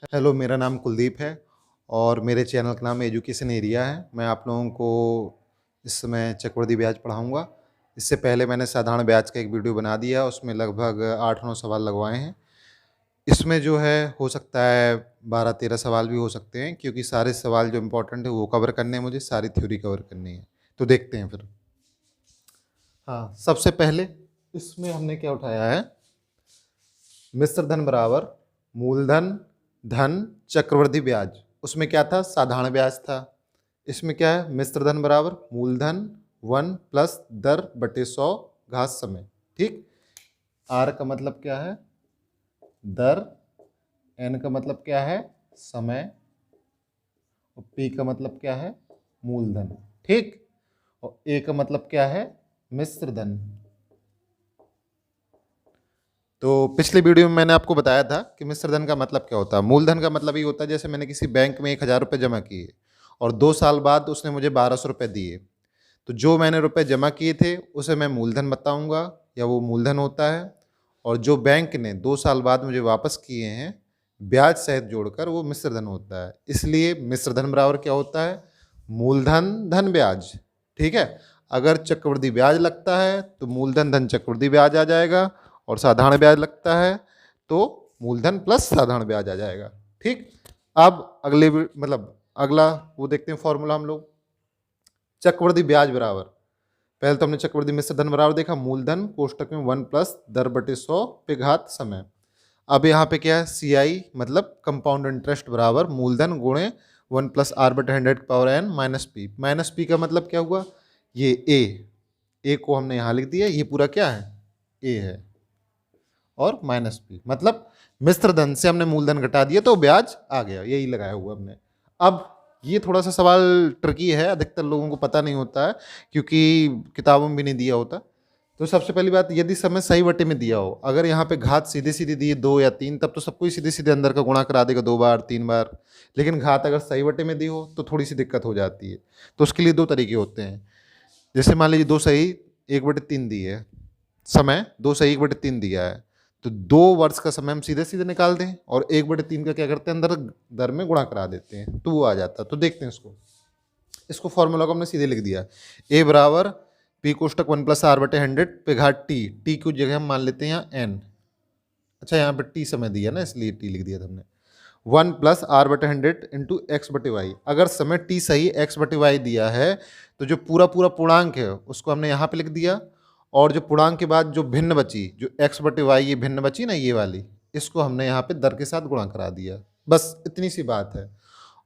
Hello, मेरा नाम कुलदीप है और मेरे चैनल का नाम एजुकेशन एरिया है। मैं आप लोगों को इस समय चक्रवृद्धि ब्याज पढ़ाऊंगा। इससे पहले मैंने साधारण ब्याज का एक वीडियो बना दिया, उसमें लगभग 8-9 सवाल लगवाए हैं। इसमें जो है हो सकता है 12-13 सवाल भी हो सकते हैं, क्योंकि सारे सवाल जो इम्पोर्टेंट है वो कवर करने हैं, मुझे सारी थ्योरी कवर करनी है। तो देखते हैं फिर। हाँ, सबसे पहले इसमें हमने क्या उठाया है, मिश्र धन बराबर मूलधन धन चक्रवृद्धि ब्याज। उसमें क्या था, साधारण ब्याज था। इसमें क्या है, मिश्र धन बराबर मूलधन 1 प्लस दर बटे 100 घात समय। ठीक। आर का मतलब क्या है, दर। एन का मतलब क्या है, समय। और पी का मतलब क्या है, मूलधन। ठीक। और ए का मतलब क्या है, मिश्र धन। तो पिछले वीडियो में मैंने आपको बताया था कि मिश्र धन का मतलब क्या होता है। मूलधन का मतलब ये होता है, जैसे मैंने किसी बैंक में 1,000 रुपये जमा किए और 2 साल बाद उसने मुझे 1,200 रुपये दिए, तो जो मैंने रुपए जमा किए थे उसे मैं मूलधन बताऊंगा, या वो मूलधन होता है। और जो बैंक ने 2 साल बाद मुझे वापस किए हैं ब्याज सहित जोड़कर, वो मिश्र धन होता है। इसलिए मिश्र धन बराबर क्या होता है, मूलधन धन ब्याज। ठीक है। अगर चक्रवृद्धि ब्याज लगता है तो मूलधन धन चक्रवृद्धि ब्याज आ जाएगा, और साधारण ब्याज लगता है तो मूलधन प्लस साधारण ब्याज आ जाएगा। ठीक। अब अगला वो देखते हैं फॉर्मूला हम लोग। चक्रवृद्धि ब्याज बराबर, पहले तो हमने चक्रवृद्धि मिश्र धन बराबर देखा, मूलधन कोष्टक में 1 प्लस दर बटे 100 पे घात समय। अब यहाँ पे क्या है, सी आई मतलब कंपाउंड इंटरेस्ट बराबर मूलधन गुणे 1 प्लस आर बटे 100 power n minus P. Minus P का मतलब क्या हुआ, ये ए को हमने यहाँ लिख दिया, ये पूरा क्या है, ए है। और माइनस पी मतलब मिश्र धन से हमने मूलधन घटा दिया तो ब्याज आ गया, यही लगाया हुआ हमने। अब ये थोड़ा सा सवाल ट्रिकी है, अधिकतर लोगों को पता नहीं होता है, क्योंकि किताबों में भी नहीं दिया होता। तो सबसे पहली बात, यदि समय सही बटे में दिया हो, अगर यहाँ पे घात सीधे सीधे दिए 2 या 3, तब तो सबको ही सीधे सीधे अंदर का गुणा करा देगा 2 बार 3 बार। लेकिन घात अगर सही बटे में दी हो तो थोड़ी सी दिक्कत हो जाती है। तो उसके लिए 2 तरीके होते हैं। जैसे मान लीजिए 2 सही 1/3 दी है, समय 2 सही 1/3 दिया है, तो 2 वर्ष का समय हम सीधे सीधे निकाल दें और 1/3 का क्या करते हैं, अंदर दर में गुणा करा देते हैं, तो वो आ जाता है। तो देखते हैं इसको फॉर्मूला को हमने सीधे लिख दिया, ए बराबर पी कोष्टक 1 प्लस आर बटे 100 पे घाट टी की जगह हम मान लेते हैं यहाँ एन। अच्छा, यहाँ पे टी समय दिया ना, इसलिए टी लिख दिया था हमने। 1 प्लस आर बटे 100 इंटू एक्स बटे वाई। अगर समय टी सही एक्स बटे वाई दिया है तो जो पूरा पूरा पूर्णांक है उसको हमने यहाँ पे लिख दिया, और जो पूर्णांक के बाद जो भिन्न बची, जो एक्स बटे वाई ये भिन्न बची ना, ये वाली, इसको हमने यहाँ पे दर के साथ गुणा करा दिया। बस इतनी सी बात है।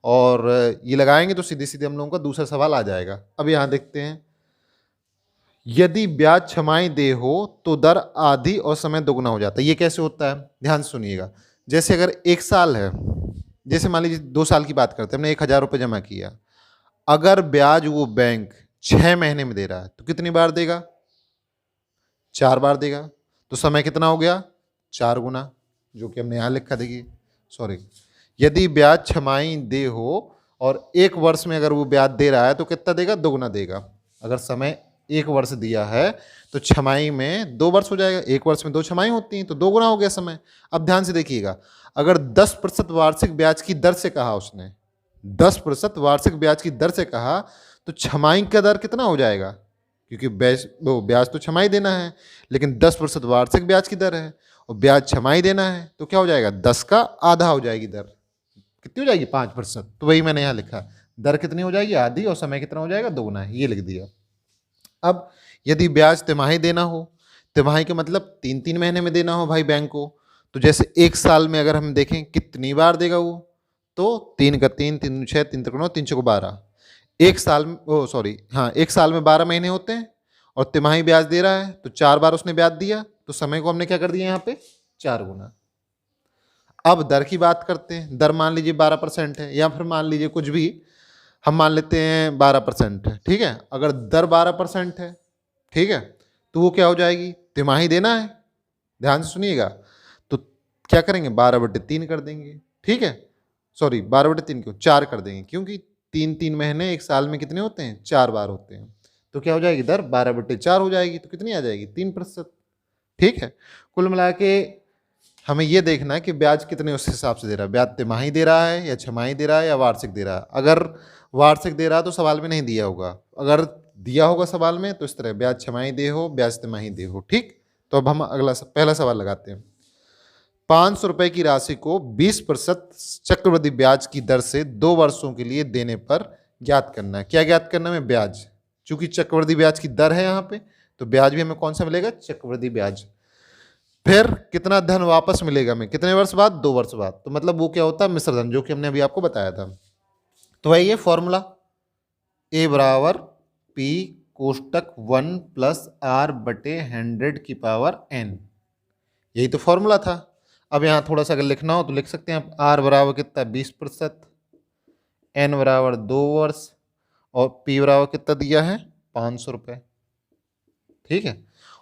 और ये लगाएंगे तो सीधे सीधे हम लोगों का दूसरा सवाल आ जाएगा। अब यहाँ देखते हैं, यदि ब्याज छमाही दे हो तो दर आधी और समय दोगुना हो जाता है। ये कैसे होता है, ध्यान से सुनिएगा। जैसे अगर 1 साल है, जैसे मान लीजिए 2 साल की बात करते हैं, हमने 1,000 रुपये जमा किया, अगर ब्याज वो बैंक 6 महीने में दे रहा है तो कितनी बार देगा, 4 बार देगा। तो समय कितना हो गया, 4 गुना, जो कि हमने यहाँ लिखा, देखिए सॉरी। यदि ब्याज छमाही दे हो और 1 वर्ष में अगर वो ब्याज दे रहा है तो कितना देगा, दोगुना देगा। अगर समय 1 वर्ष दिया है तो छमाही में 2 वर्ष हो जाएगा, 1 वर्ष में 2 छमाही होती हैं, तो 2 गुना हो गया समय। अब ध्यान से देखिएगा, अगर 10% वार्षिक ब्याज की दर से कहा उसने, 10% वार्षिक ब्याज की दर से कहा, तो छमाही का दर कितना हो जाएगा, क्योंकि ब्याज तो छमाही देना है, लेकिन 10% वार्षिक ब्याज की दर है और ब्याज छमाही देना है, तो क्या हो जाएगा, 10 का आधा हो जाएगी दर। कितनी हो जाएगी, 5%। तो वही मैंने यहाँ लिखा, दर कितनी हो जाएगी, आधी, और समय कितना हो जाएगा, दोगुना है, ये लिख दिया। अब यदि ब्याज तिमाही देना हो, तिमाही का मतलब 3-3 महीने में देना हो भाई बैंक को, तो जैसे 1 साल में अगर हम देखें कितनी बार देगा वो, तो 3 का 3, 3 6, 3 3 3 6 12, 1 साल में, ओ सॉरी हाँ, 1 साल में 12 महीने होते हैं, और तिमाही ब्याज दे रहा है तो 4 बार उसने ब्याज दिया, तो समय को हमने क्या कर दिया यहाँ पे, 4 गुना। अब दर की बात करते हैं। दर मान लीजिए 12% है, या फिर मान लीजिए कुछ भी, हम मान लेते हैं 12% है। ठीक है, अगर दर 12% है, ठीक है, तो वो क्या हो जाएगी, तिमाही देना है, ध्यान से सुनिएगा, तो क्या करेंगे, 12/3 कर देंगे। ठीक है, सॉरी 12/3 क्यों, 4 कर देंगे, क्योंकि 3-3 महीने 1 साल में कितने होते हैं, 4 बार होते हैं। तो क्या हो जाएगी, दर 12/4 हो जाएगी, तो कितनी आ जाएगी, 3%। ठीक है, कुल मिला के हमें ये देखना है कि ब्याज कितने उस हिसाब से दे रहा है, ब्याज तिमाही दे रहा है या छमाही दे रहा है या वार्षिक दे रहा है। अगर वार्षिक दे रहा है तो सवाल में नहीं दिया होगा, अगर दिया होगा सवाल में तो इस तरह ब्याज छमाही दे हो, ब्याज तिमाही दे हो। ठीक, तो अब हम पहला सवाल लगाते हैं। 500 रुपए की राशि को 20% चक्रवृद्धि ब्याज की दर से 2 वर्षों के लिए देने पर ज्ञात करना है। क्या ज्ञात करना है? ब्याज। चूंकि चक्रवृद्धि ब्याज की दर है यहाँ पे, तो ब्याज भी हमें कौन सा मिलेगा? चक्रवृद्धि ब्याज। फिर कितना धन वापस मिलेगा हमें? कितने वर्ष बाद? 2 वर्ष बाद। तो मतलब वो क्या होता है? मिश्र धन, जो कि हमने अभी आपको बताया था। तो वही ये फॉर्मूला, ए बराबर पी कोष्टक 1 प्लस आर बटे 100 की पावर एन, यही तो फॉर्मूला था। अब यहाँ थोड़ा सा अगर लिखना हो तो लिख सकते हैं आप। आर बराबर कितना? 20%, एन बराबर 2 वर्ष, और पी बराबर कितना दिया है? 500 रुपये। ठीक है,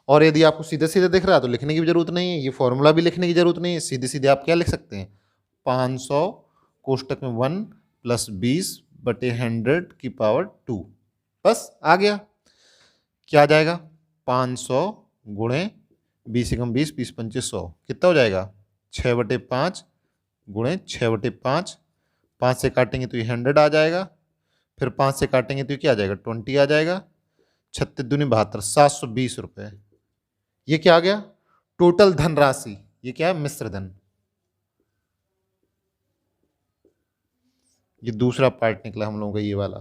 और यदि आपको सीधे सीधे दिख रहा है तो लिखने की भी जरूरत नहीं है, ये फॉर्मूला भी लिखने की जरूरत नहीं है, सीधे सीधे आप क्या लिख सकते हैं? 500 कोष्टक में 1 प्लस 20 बटे 100 की पावर 2, बस आ गया। क्या आ जाएगा? 500 गुणे 20 एकम 20, 20 पंचे 100, कितना हो जाएगा? 6/5 गुणे 6/5, 5 से काटेंगे तो ये 100 आ जाएगा, फिर 5 से काटेंगे तो ये क्या आ जाएगा? 20 आ जाएगा, 36 दूनी 72, 720 रुपये। ये क्या आ गया? टोटल धनराशि। ये क्या है? मिश्र धन। ये दूसरा पार्ट निकला हम लोगों का, ये वाला।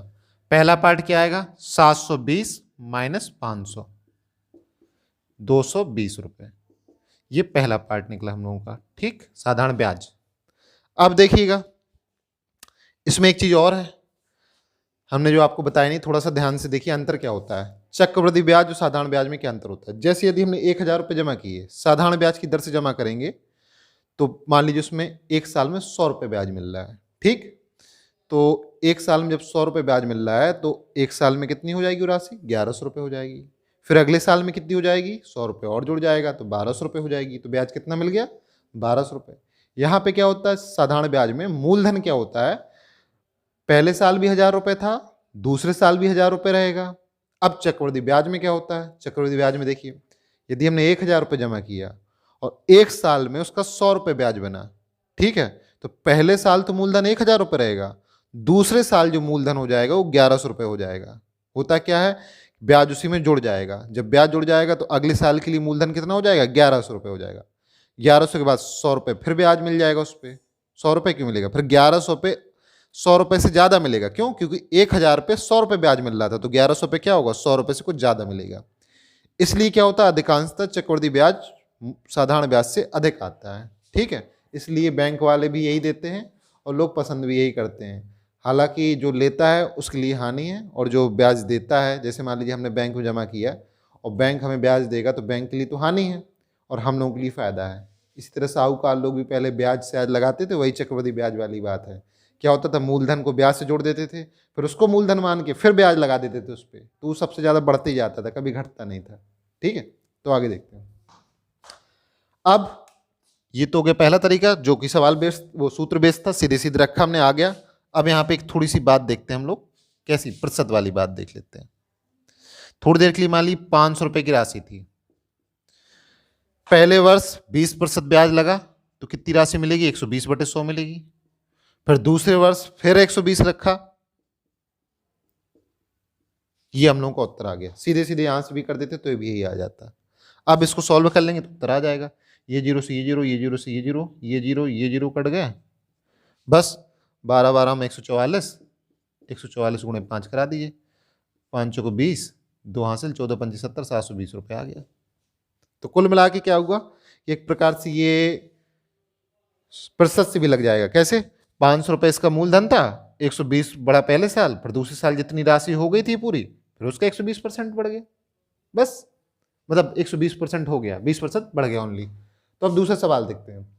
पहला पार्ट क्या आएगा? 720 माइनस 500, 220 रुपये। ये पहला पार्ट निकला हम लोगों का। ठीक, साधारण ब्याज। अब देखिएगा, इसमें एक चीज और है, हमने जो आपको बताया नहीं, थोड़ा सा ध्यान से देखिए अंतर क्या होता है। चक्रवृद्धि ब्याज और साधारण ब्याज में क्या अंतर होता है? जैसे यदि हमने 1000 रुपये जमा किए, साधारण ब्याज की दर से जमा करेंगे, तो मान लीजिए उसमें एक साल में 100 रुपये ब्याज मिल रहा है। ठीक, तो एक साल में जब 100 रुपये ब्याज मिल रहा है, तो एक साल में कितनी हो जाएगी वो राशि? 1100 रुपये हो जाएगी। फिर अगले साल में कितनी हो जाएगी? 100 रुपये और जुड़ जाएगा, तो 1200 रुपये हो जाएगी। तो ब्याज कितना मिल गया? 1200 रुपये। यहाँ पे क्या होता है साधारण ब्याज में? मूलधन क्या होता है? पहले साल भी 1000 रुपये था, दूसरे साल भी 1000 रुपये रहेगा। अब चक्रवृद्धि ब्याज में क्या होता है? चक्रवृद्धि ब्याज में देखिए, यदि हमने 1000 रुपये जमा किया और एक साल में उसका 100 रुपये ब्याज बना, ठीक है, तो पहले साल तो मूलधन 1000 रुपये रहेगा, दूसरे साल जो मूलधन हो जाएगा वो 1100 रुपये हो जाएगा। होता क्या है? ब्याज उसी में जुड़ जाएगा। जब ब्याज जुड़ जाएगा तो अगले साल के लिए मूलधन कितना हो जाएगा? 1100 रुपये हो जाएगा। 1100 के बाद 100 रुपये फिर ब्याज मिल जाएगा उस पर। 100 रुपये क्यों मिलेगा? फिर 1100 पे 100 रुपये से ज़्यादा मिलेगा। क्यों? क्योंकि 1000 पे 100 रुपये ब्याज मिल रहा था, तो 1100 पे क्या होगा? 100 रुपये से कुछ ज़्यादा मिलेगा। इसलिए क्या होता है? अधिकांशतः चक्रवृद्धि ब्याज साधारण ब्याज से अधिक आता है। ठीक है, इसलिए बैंक वाले भी यही देते हैं और लोग पसंद भी यही करते हैं। हालांकि जो लेता है उसके लिए हानि है, और जो ब्याज देता है, जैसे मान लीजिए हमने बैंक में जमा किया और बैंक हमें ब्याज देगा, तो बैंक के लिए तो हानि है और हम लोगों के लिए फ़ायदा है। इसी तरह साहूकार लोग भी पहले ब्याज से लगाते थे, वही चक्रवृद्धि ब्याज वाली बात है। क्या होता था? मूलधन को ब्याज से जोड़ देते थे, फिर उसको मूलधन मान के फिर ब्याज लगा देते थे उस पर, तो वो सबसे ज़्यादा बढ़ते ही जाता था, कभी घटता नहीं था। ठीक है, तो आगे देखते हैं। अब ये तो हो गया पहला तरीका, जो कि सवाल बेस्ड, वो सूत्र बेस्ड था, सीधे सीधे रखा हमने, आ गया। अब यहाँ पे एक थोड़ी सी बात देखते हैं हम लोग, कैसी? प्रतिशत वाली बात देख लेते हैं। थोड़ी देर के लिए मान ली 500 रुपये की राशि थी, पहले वर्ष 20% ब्याज लगा, तो कितनी राशि मिलेगी? 120/100 मिलेगी। फिर दूसरे वर्ष फिर 120 रखा, ये हम लोगों का उत्तर आ गया। सीधे सीधे यहां से भी कर देते तो ये भी यही आ जाता। अब इसको सॉल्व कर लेंगे तो उत्तर आ जाएगा। ये जीरो से ये जीरो, ये जीरो से ये जीरो, ये जीरो ये जीरो कट गए, बस 12 12 में 144, 144 गुणे 5 करा दीजिए, 5 को 20, 2 हासिल, 14 पंचे 70, 720 रुपये आ गया। तो कुल मिला के क्या हुआ? एक प्रकार से ये प्रतिशत से भी लग जाएगा। कैसे? 500 रुपये इसका मूलधन था, 120 बढ़ा पहले साल, फिर दूसरे साल जितनी राशि हो गई थी पूरी, फिर उसका 120% बढ़ गया, बस मतलब 120% हो गया, 20% बढ़ गया ओनली। तो अब दूसरा सवाल देखते हैं।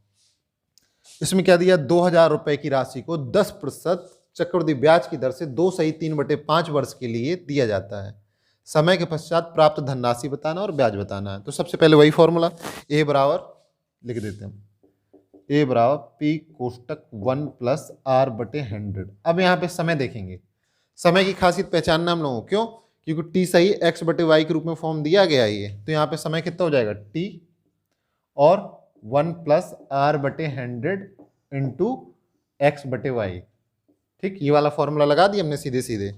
इसमें क्या दिया? 2000 रुपये की राशि को 10% चक्रवृद्धि ब्याज की दर से 2/3/5 वर्ष के लिए दिया जाता है। समय के पश्चात प्राप्त धनराशि बताना और ब्याज बताना है। तो सबसे पहले वही फॉर्मूला, ए बराबर लिख देते हैं, ए बराबर पी कोष्टक 1 प्लस आर बटे 100। अब यहाँ पे समय देखेंगे, समय की खासियत पहचानना हम लोगों को। क्यों? क्योंकि टी सही x/y के रूप में फॉर्म दिया गया है ये, तो यहाँ पे समय कितना हो जाएगा? t और 1 प्लस आर बटे 100 इंटू एक्स बटे वाई। ठीक, ये वाला फॉर्मूला लगा दिया हमने सीधे सीधे।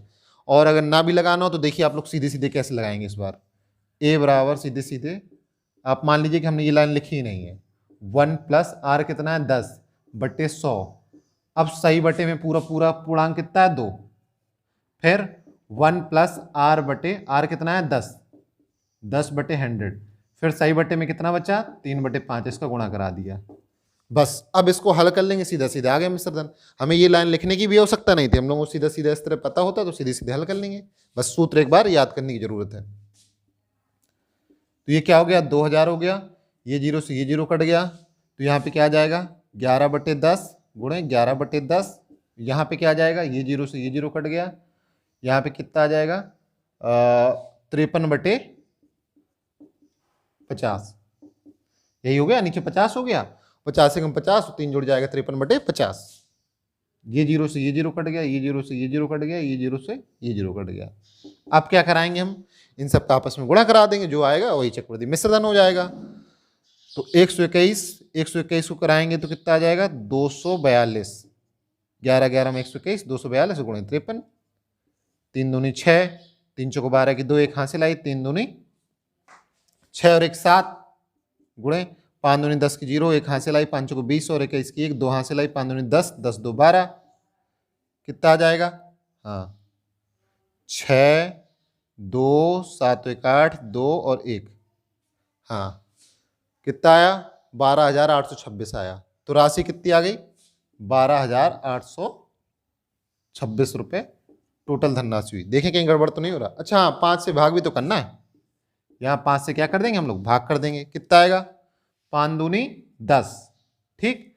और अगर ना भी लगाना हो तो देखिए आप लोग सीधे सीधे कैसे लगाएंगे इस बार। ए बराबर सीधे सीधे, आप मान लीजिए कि हमने ये लाइन लिखी ही नहीं है। 1 प्लस आर कितना है 10 बटे 100। अब सही बटे में पूरा पूरा पूर्णांक कितना है 2। फिर 1 प्लस आर बटे आर कितना है 10 बटे 100। फिर सही बटे में कितना बचा 3/5, इसका गुणा करा दिया। बस अब इसको हल कर लेंगे, सीधा सीधा आ गया मिस्टर धन। हमें ये लाइन लिखने की भी आवश्यकता नहीं थी, हम लोगों को सीधा सीधा इस तरह पता होता तो सीधे सीधे हल कर लेंगे। बस सूत्र एक बार याद करने की जरूरत है। तो ये क्या हो गया 2000 हो गया, ये जीरो से ये जीरो कट गया, तो यहाँ पे क्या आ जाएगा 11/10 गुणे 11/10। यहाँ पे क्या आ जाएगा, ये जीरो से ये जीरो कट गया, यहाँ पे कितना आ जाएगा 53/50। यही हो गया, नीचे 50 हो गया, 50 से कम 50 3 जुड़ जाएगा 53/50। ये जीरो से ये जीरो कट गया, ये जीरो से ये जीरो कट गया, ये जीरो से ये जीरो कट गया। अब क्या कराएंगे हम, इन सब का आपस में गुणा करा देंगे, जो आएगा वही चक्रवृद्धि मिश्रधन हो जाएगा। तो 121 को कराएंगे तो कितना आ जाएगा 242। 11 11 में 121, 242 गुणे 53। 3 दूनी 6, 3 चौको 12 की 2, 1 हासिल आई, 3 दूनी 6 और 1 7 गुणे 5 दूनी 10 की 0, 1 हासिल आई, 5 चौको 20 और 21 की 1, 2 हासिल आई, 5 दूनी 10, 10 2 12। कितना आ जाएगा, हाँ 6 2 7 1 8 2 और 1, हाँ कितना आया 12,826 आया। तो राशि कितनी आ गई 12,826 रुपये टोटल धनराशि हुई। देखें कहीं गड़बड़ तो नहीं हो रहा। अच्छा हाँ, 5 से भाग भी तो करना है, यहाँ 5 से क्या कर देंगे हम लोग भाग कर देंगे। कितना आएगा 5 दूनी 10। ठीक,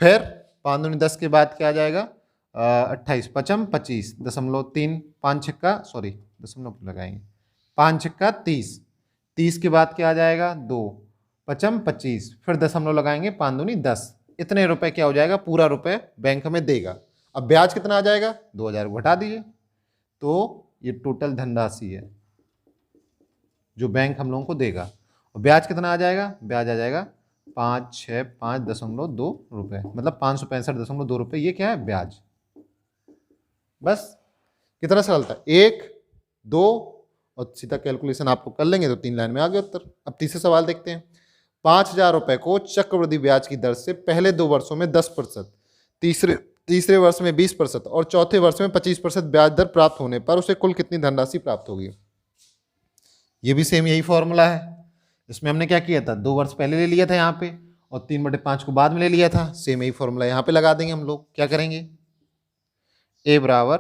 फिर 5 दूनी 10 के बाद क्या आ जाएगा 28 5 25 दशमलव 3 5 छक्का सॉरी दशमलव लगाएंगे 5 छक्का 30। 30 के बाद क्या आ जाएगा 2 5 25, फिर दशमलव लगाएंगे 5 दूनी 10। इतने रुपए क्या हो जाएगा, पूरा रुपए बैंक हमें देगा। अब ब्याज कितना आ जाएगा 2000 घटा दीजिए, तो ये टोटल धनराशि है जो बैंक हम लोगों को देगा। और ब्याज कितना आ जाएगा, ब्याज आ जाएगा 565.2 रुपये, मतलब 565.2 रुपये। ये क्या है ब्याज। बस कितना सरल था, 1 2 और सीधा कैलकुलेशन आप लोग कर लेंगे तो 3 लाइन में आ गया उत्तर। अब तीसरे सवाल देखते हैं। 5,000 रुपये को चक्रवृद्धि ब्याज की दर से पहले 2 वर्षों में 10%, तीसरे वर्ष में 20% और चौथे वर्ष में 25% ब्याज दर प्राप्त होने पर उसे कुल कितनी धनराशि प्राप्त होगी। ये भी सेम यही फॉर्मूला है। इसमें हमने क्या किया था 2 वर्ष पहले ले लिया था यहाँ पे और 3/5 को बाद में ले लिया था। सेम यही फॉर्मूला यहाँ पे लगा देंगे हम लोग। क्या करेंगे ए बराबर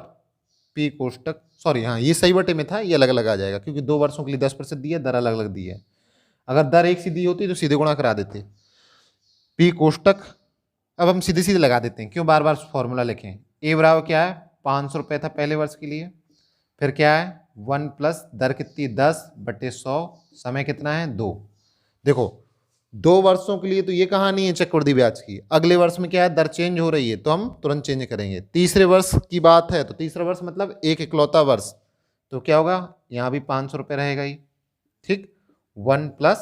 पी कोष्टक, सॉरी हाँ ये सही बटे में था, ये अलग अलग आ जाएगा क्योंकि 2 वर्षों के लिए 10% दिया, दर अलग अलग दी है। अगर दर एक सी दी होती तो सीधे गुणा करा देते। पी कोष्टक, अब हम सीधे सीधे लगा देते हैं, क्यों बार बार फॉर्मूला लिखें। ए बराबर क्या है 500 रुपये था पहले वर्ष के लिए, फिर क्या है 1 प्लस दर कितनी 10/100, समय कितना है 2। देखो 2 वर्षों के लिए तो ये कहानी है चक्रवृद्धि ब्याज की। अगले वर्ष में क्या है दर चेंज हो रही है तो हम तुरंत चेंज करेंगे। तीसरे वर्ष की बात है तो तीसरा वर्ष मतलब एक इकलौता वर्ष, तो क्या होगा यहाँ भी 500 रुपये रहेगा ही। ठीक, 1 प्लस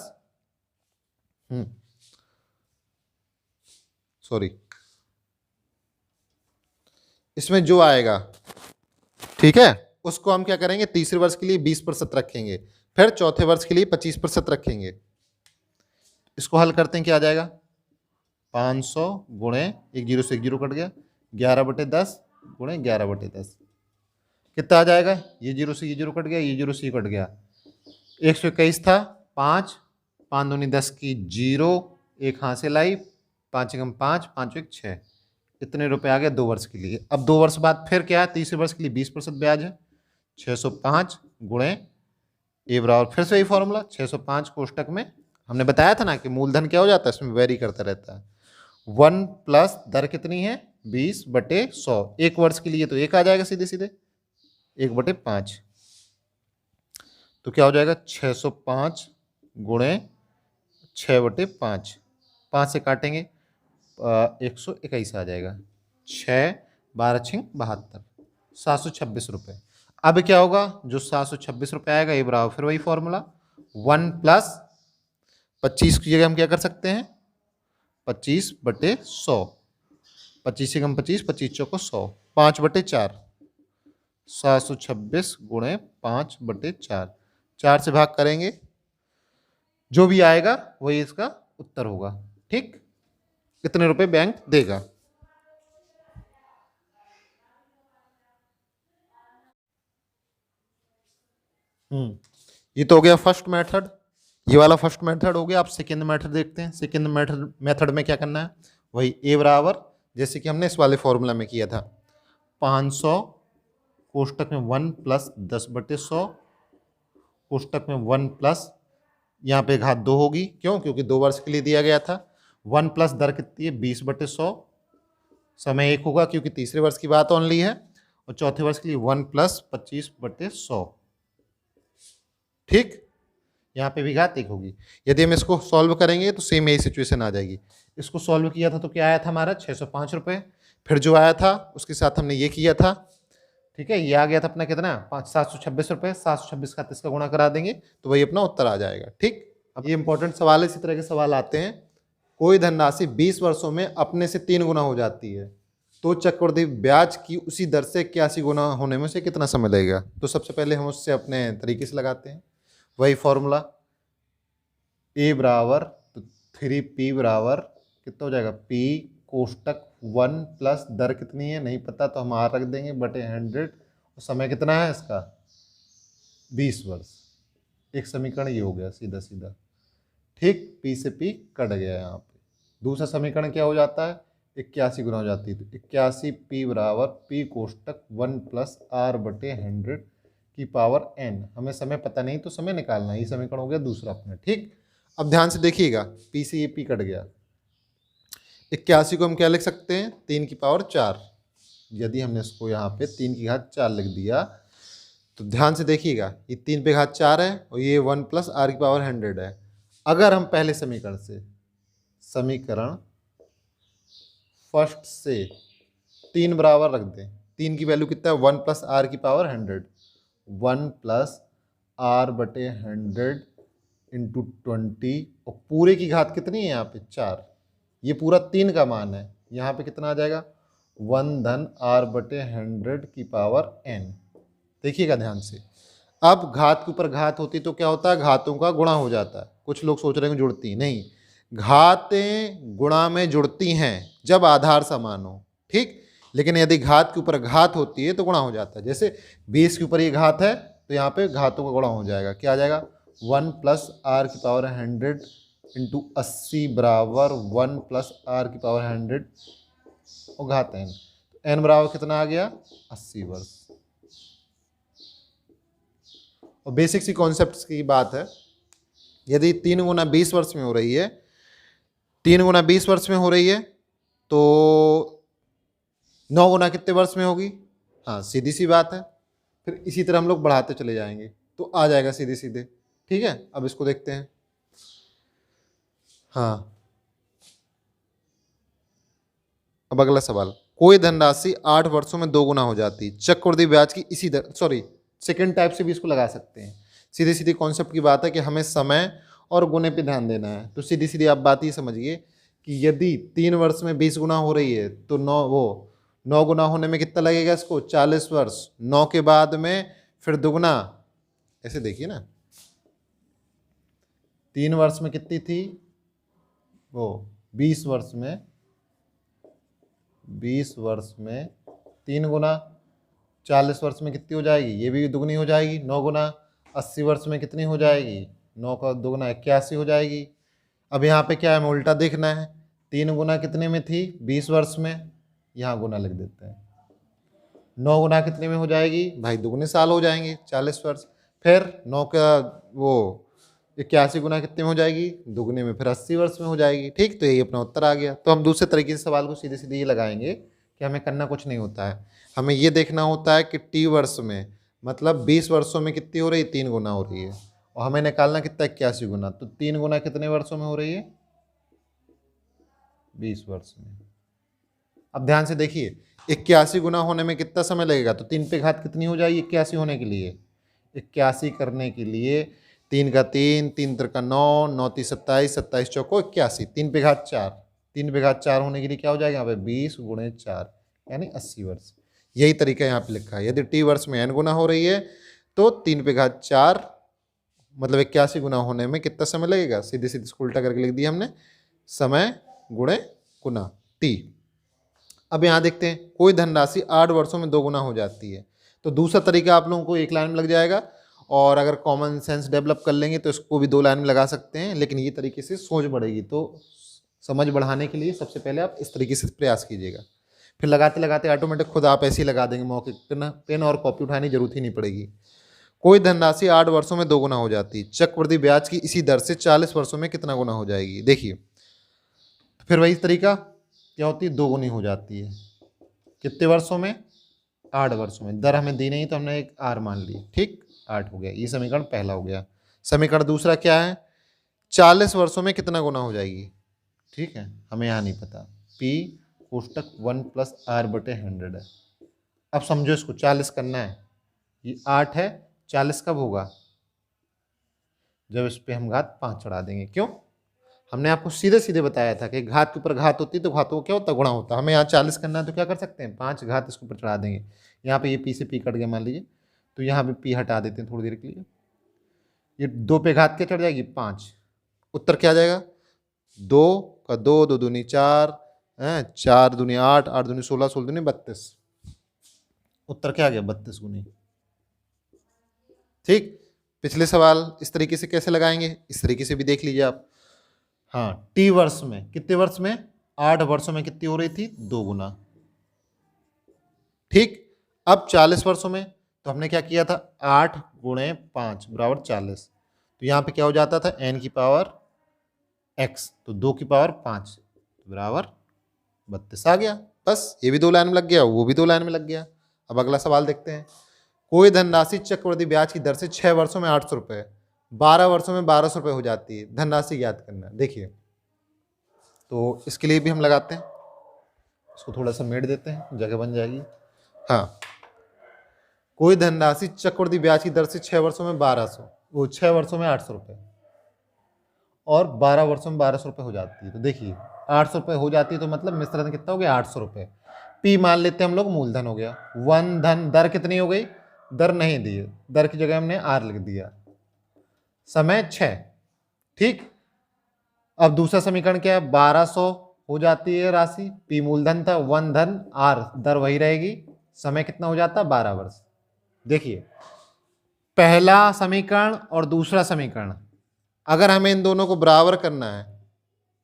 सॉरी इसमें जो आएगा ठीक है उसको हम क्या करेंगे तीसरे वर्ष के लिए 20% रखेंगे, फिर चौथे वर्ष के लिए 25% रखेंगे। इसको हल करते हैं, क्या आ जाएगा 500 गुणे 1 0 से 1 0 कट गया 11/10 गुणे 11/10 कितना आ जाएगा, ये 0 से ये 0 कट गया, ये 0 से ये कट गया। 121 था 5 5 दूनी 10 की 0, 1 हासिल आई, 5 एकम 5 5 1 6, इतने रुपए आ गए 2 वर्ष के लिए। अब 2 वर्ष बाद फिर क्या है तीसरे वर्ष के लिए 20% ब्याज है 605 गुणे ए बराबर फिर से वही फॉर्मूला 605 कोष्टक में हमने बताया था ना कि मूलधन क्या हो जाता है इसमें वेरी करता रहता है। 1 प्लस दर कितनी है 20/100, 1 वर्ष के लिए तो 1 आ जाएगा सीधे सीधे 1/5, तो क्या हो जाएगा 605 गुणे 6/5, 5 से काटेंगे 121 आ जाएगा, 6 12 6 72, 726 रुपये। अब क्या होगा जो 726 रुपये आएगा ये बराबर फिर वही फॉर्मूला 1 प्लस 25 की जगह हम क्या कर सकते हैं 25/100, 25 से कम 25, 25 चौको 100, 5/4, 726 गुणे 5/4, 4 से भाग करेंगे, जो भी आएगा वही इसका उत्तर होगा। ठीक, कितने रुपए बैंक देगा। ये तो हो गया फर्स्ट मेथड, ये वाला फर्स्ट मेथड हो गया। आप सेकेंड मेथड देखते हैं। सेकेंड मेथड में क्या करना है, वही ए बराबर जैसे कि हमने इस वाले फॉर्मूला में किया था, 500 कोष्टक में 1 प्लस 10/100 कोष्टक में 1 प्लस, यहाँ पे घात 2 होगी, क्यों, क्योंकि 2 वर्ष के लिए दिया गया था। 1 प्लस दर कितनी है, 20/100, समय 1 होगा क्योंकि तीसरे वर्ष की बात ओनली है, और चौथे वर्ष के लिए 1 प्लस 25/100। ठीक, यहाँ पे भी घात 1 होगी। यदि हम इसको सॉल्व करेंगे तो सेम यही सिचुएशन आ जाएगी। इसको सॉल्व किया था तो क्या आया था हमारा 605 रुपये, फिर जो आया था उसके साथ हमने ये किया था। ठीक है, ये आ गया था अपना कितना 726 रुपये, 726 का इसका गुणा करा देंगे तो वही अपना उत्तर आ जाएगा। ठीक, अब ये इंपॉर्टेंट सवाल है। इसी तरह के सवाल आते हैं, कोई धनराशि 20 वर्षों में अपने से 3 गुना हो जाती है तो चक्रवृद्धि ब्याज की उसी दर से 81 गुना होने में से कितना समय लगेगा। तो सबसे पहले हम उससे अपने तरीके से लगाते हैं, वही फॉर्मूला, ए बराबर तो 3p बराबर कितना हो जाएगा, p कोष्टक 1 प्लस दर कितनी है नहीं पता तो हम आर रख देंगे बटे 100, और समय कितना है इसका 20 वर्ष। एक समीकरण ये हो गया सीधा सीधा। ठीक, p से p कट गया यहाँ पे। दूसरा समीकरण क्या हो जाता है, 81 गुना हो जाती है, तो 81p बराबर p कोष्टक 1 प्लस r बटे 100 की पावर n। हमें समय पता नहीं तो समय निकालना है, ये समीकरण हो गया दूसरा अपना। ठीक, अब ध्यान से देखिएगा, p से ये p कट गया, 81 को हम क्या लिख सकते हैं, 3 की पावर 4। यदि हमने इसको यहाँ पे 3 की घात 4 लिख दिया तो ध्यान से देखिएगा, ये 3 पे घात 4 है और ये 1 प्लस r की पावर 100 है। अगर हम पहले समीकरण से समीकरण फर्स्ट से 3 बराबर रख दें, 3 की वैल्यू कितना है 1 प्लस r की पावर 100, 1 प्लस r बटे 100 इंटू 20, और पूरे की घात कितनी है यहाँ पे 4, ये पूरा 3 का मान है, यहाँ पे कितना आ जाएगा 1 धन r बटे 100 की पावर n। देखिएगा ध्यान से, अब घात के ऊपर घात होती तो क्या होता है, घातों का गुणा हो जाता है। कुछ लोग सोच रहे हैं जुड़ती नहीं, घातें गुणा में जुड़ती हैं जब आधार समान हो। ठीक, लेकिन यदि घात के ऊपर घात होती है तो गुणा हो जाता है। जैसे 20 के ऊपर ये घात है तो यहाँ पे घातों का गुणा हो जाएगा, क्या आ जाएगा 1 प्लस r की पावर 100 इंटू 80 बराबर 1 प्लस r की पावर 100 और घात n। n बराबर कितना आ गया 80 वर्ष। और बेसिक सी कॉन्सेप्ट की बात है, यदि 3 गुना 20 वर्ष में हो रही है, 3 गुना 20 वर्ष में हो रही है तो 9 गुना कितने वर्ष में होगी, हाँ सीधी सी बात है। फिर इसी तरह हम लोग बढ़ाते चले जाएंगे तो आ जाएगा सीधे सीधे। ठीक है, अब इसको देखते हैं। हाँ, अब अगला सवाल, कोई धनराशि 8 वर्षों में 2 गुना हो जाती है, चक्रवृद्धि ब्याज की इसी दर, सॉरी सेकेंड टाइप से भी इसको लगा सकते हैं। सीधी सीधी कॉन्सेप्ट की बात है कि हमें समय और गुने पे ध्यान देना है। तो सीधी सीधी आप बात ही समझिए कि यदि 3 वर्ष में 20 गुना हो रही है तो 9 गुना होने में कितना लगेगा इसको 40 वर्ष, 9 के बाद में फिर दुगुना, ऐसे देखिए ना, 3 वर्ष में कितनी थी वो 20 वर्ष में 3 गुना 40 वर्ष में कितनी हो जाएगी, ये भी दुगनी हो जाएगी 9 गुना, 80 वर्ष में कितनी हो जाएगी 9 का दुगना 81 हो जाएगी। अब यहाँ पे क्या है, हमें उल्टा देखना है, 3 गुना कितने में थी 20 वर्ष में, यहाँ गुना लिख देते हैं। 9 गुना कितने में हो जाएगी भाई, दुगने साल हो जाएंगे 40 वर्ष। फिर 9 का वो 81 गुना कितने में हो जाएगी, दुगने में, फिर 80 वर्ष में हो जाएगी। ठीक, तो यही अपना उत्तर आ गया। तो हम दूसरे तरीके से सवाल को सीधे सीधे ये लगाएंगे कि हमें करना कुछ नहीं होता है, हमें ये देखना होता है कि टी वर्ष में मतलब 20 वर्षों में कितनी हो रही है, 3 गुना हो रही है, और हमें निकालना कितना 81 गुना, तो 3 गुना कितने वर्षों में हो रही है 20 वर्ष में। अब ध्यान से देखिए, 81 गुना होने में कितना समय लगेगा, तो 3 पे घात कितनी हो जाएगी 81 होने के लिए, 81 करने के लिए 3 का 3, 3 का 9, 9 × 27, 27 चौको 81, 3 पे घात 4, 3 पे घात 4 होने के लिए क्या हो जाएगा यहाँ पे 20 गुणे 4 यानी 80 वर्ष। यही तरीका यहाँ पे लिखा है। यदि टी वर्ष में n गुना हो रही है तो 3 पे घात 4 मतलब 81 गुना होने में कितना समय लगेगा, सीधे सीधे इसको उल्टा करके लिख दिया हमने, समय गुणे गुना टी। अब यहाँ देखते हैं कोई धनराशि 8 वर्षों में 2 गुना हो जाती है। तो दूसरा तरीका आप लोगों को एक लाइन में लग जाएगा, और अगर कॉमन सेंस डेवलप कर लेंगे तो इसको भी 2 लाइन में लगा सकते हैं, लेकिन ये तरीके से सोच बढ़ेगी। तो समझ बढ़ाने के लिए सबसे पहले आप इस तरीके से प्रयास कीजिएगा, फिर लगाते लगाते ऑटोमेटिक खुद आप ऐसे ही लगा देंगे, मौके पेन और कॉपी उठाने की जरूरत ही नहीं पड़ेगी। कोई धनराशि 8 वर्षों में 2 गुना हो जाती है, चक्रवृद्धि ब्याज की इसी दर से 40 वर्षों में कितना गुना हो जाएगी। देखिए फिर वही तरीका क्या होती है, 2 गुनी हो जाती है। कितने वर्षों में, 8 वर्षों में। दर हमें दी नहीं तो हमने एक आर मान ली, ठीक, 8 हो गया। ये समीकरण पहला हो गया। समीकरण दूसरा क्या है, 40 वर्षों में कितना गुना हो जाएगी, ठीक है, हमें यहाँ नहीं पता। P कोष्टक 1 + R/100 है। अब समझो इसको 40 करना है, ये 8 है, 40 कब होगा, जब इस पे हम घात 5 चढ़ा देंगे। क्यों, हमने आपको सीधे सीधे बताया था कि घात के ऊपर घात होती है तो घातों को क्या होता है, गुणा होता है। हमें यहाँ 40 करना है तो क्या कर सकते हैं, 5 घात इसके ऊपर चढ़ा देंगे। यहाँ पे ये P से P कट गया मान लीजिए, तो यहाँ पे P हटा देते हैं थोड़ी देर के लिए। ये 2 पे घात क्या चढ़ जाएगी, 5। उत्तर क्या आ जाएगा, 2 का 2, 2 दूनी 4, 4 दूनी 8, 8 दूनी 16, 16 दूनी 32। उत्तर क्या आ गया, 32 गुनी। ठीक, पिछले सवाल इस तरीके से कैसे लगाएंगे, इस तरीके से भी देख लीजिए आप। हाँ, टी वर्ष में, कितने वर्ष में, 8 वर्षों में कितनी हो रही थी, 2 गुना। ठीक, अब 40 वर्षों में तो हमने क्या किया था, 8 गुणे 5 बराबर 40। तो यहाँ पे क्या हो जाता था, n की पावर x, तो 2 की पावर 5 बराबर 32 आ गया। बस ये भी 2 लाइन में लग गया, वो भी 2 लाइन में लग गया। अब अगला सवाल देखते हैं। कोई धनराशि चक्रवृद्धि ब्याज की दर से 6 वर्षों में 800 रुपये, 12 वर्षों में 1200 रुपये हो जाती है। धनराशि ज्ञात करना। देखिए तो इसके लिए भी हम लगाते हैं, इसको थोड़ा सा मेट देते हैं, जगह बन जाएगी। हाँ, कोई धनराशि चक्रवृद्धि ब्याज की दर से 6 वर्षों में 1200, वो 6 वर्षों में 800 रुपये और 12 वर्षों में 1200 रुपये हो जाती है। तो देखिए 800 रुपये हो जाती है तो मतलब मिश्र धन कितना हो गया, 800 रुपये। पी मान लेते हैं हम लोग, मूलधन हो गया। वन धन, दर कितनी हो गई, दर नहीं दी है, दर की जगह हमने आर लिख दिया। समय 6। ठीक, अब दूसरा समीकरण क्या है, 1200 हो जाती है राशि, पी मूलधन था, वन धन आर, दर वही रहेगी, समय कितना हो जाता है, 12 वर्ष। देखिए पहला समीकरण और दूसरा समीकरण, अगर हमें इन दोनों को बराबर करना है,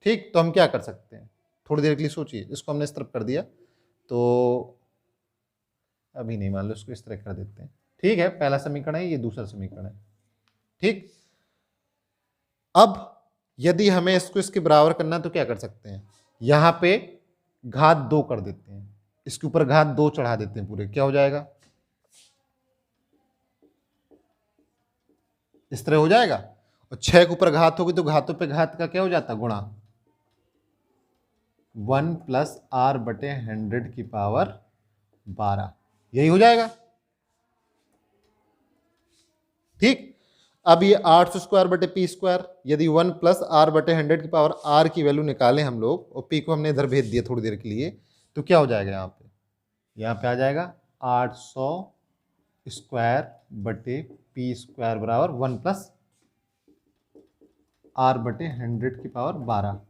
ठीक, तो हम क्या कर सकते हैं, थोड़ी देर के लिए सोचिए। इसको हमने इस तरफ कर दिया तो अभी नहीं, मान लो इसको इस तरह कर देते हैं। ठीक है, पहला समीकरण है, ये दूसरा समीकरण है। ठीक, अब यदि हमें इसको इसके बराबर करना है तो क्या कर सकते हैं, यहां पे घात 2 कर देते हैं, इसके ऊपर घात 2 चढ़ा देते हैं पूरे, क्या हो जाएगा, इस तरह हो जाएगा। और 6 के ऊपर घात होगी तो घातों पे घात का क्या हो जाता है, गुणा। 1 + R/100 की पावर 12, यही हो जाएगा। ठीक, अब ये 800² यदि 1 + R/100 की पावर R की वैल्यू निकालें हम लोग, और P को हमने इधर भेज दिया थोड़ी देर के लिए, तो क्या हो जाएगा, यहाँ पे आ जाएगा 800² बराबर 1 + R/100 की पावर 12।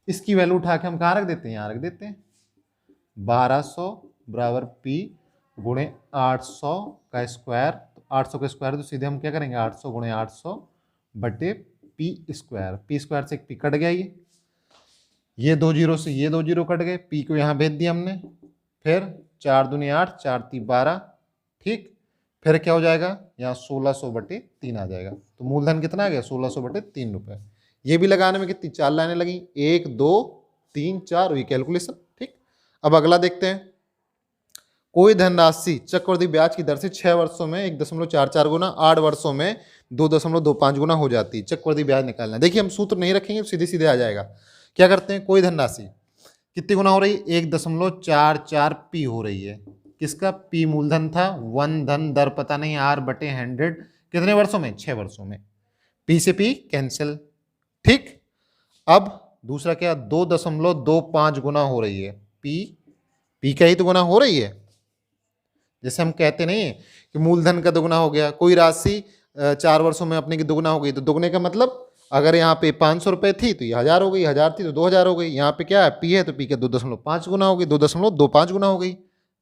इसकी वैल्यू उठा के हम कहाँ रख देते हैं, यहाँ रख देते हैं। 1200 बराबर P गुणे 800 का स्क्वायर, तो 800 का स्क्वायर तो सीधे हम क्या करेंगे, 800 गुणे 800 बटे P स्क्वायर। P स्क्वायर से एक P कट गया, ये 2 जीरो से ये 2 जीरो कट गए, P को यहाँ भेज दिया हमने। फिर 4 दूनी 8, 4 3 12। ठीक, फिर क्या हो जाएगा, यहाँ 1600/3 आ जाएगा। तो मूलधन कितना आ गया, 1600/3 रुपये। ये भी लगाने में कितनी, 4 लाइनें लगी, 1 2 3 4, हुई कैलकुलेशन। ठीक, अब अगला देखते हैं। कोई धनराशि चक्रवृद्धि ब्याज की दर से 6 वर्षों में 1.44 गुना, 8 वर्षों में 2.25 गुना हो जाती है। चक्रवृद्धि ब्याज निकालना है। देखिए हम सूत्र नहीं रखेंगे, सीधे सीधे आ जाएगा। क्या करते हैं, कोई धनराशि कितनी गुना हो रही है, 1.44 P हो रही है। किसका, P मूलधन था, वन धन, दर पता नहीं, R/100 कितने वर्षों में, 6 वर्षों में। P से P कैंसिल। ठीक, अब दूसरा क्या 2.25 गुना हो रही है, पी का ही तो गुना हो रही है। जैसे हम कहते नहीं है कि मूलधन का दुगुना हो गया, कोई राशि 4 वर्षों में अपने की दुगुना हो गई, तो दुगने का मतलब अगर यहाँ पे 500 रुपये थी तो ये 1000 हो गई, 1000 थी तो 2000 हो गई। यहाँ पे क्या है, पी है तो पी का 2.5 गुना हो गई, 2.25 गुना हो गई,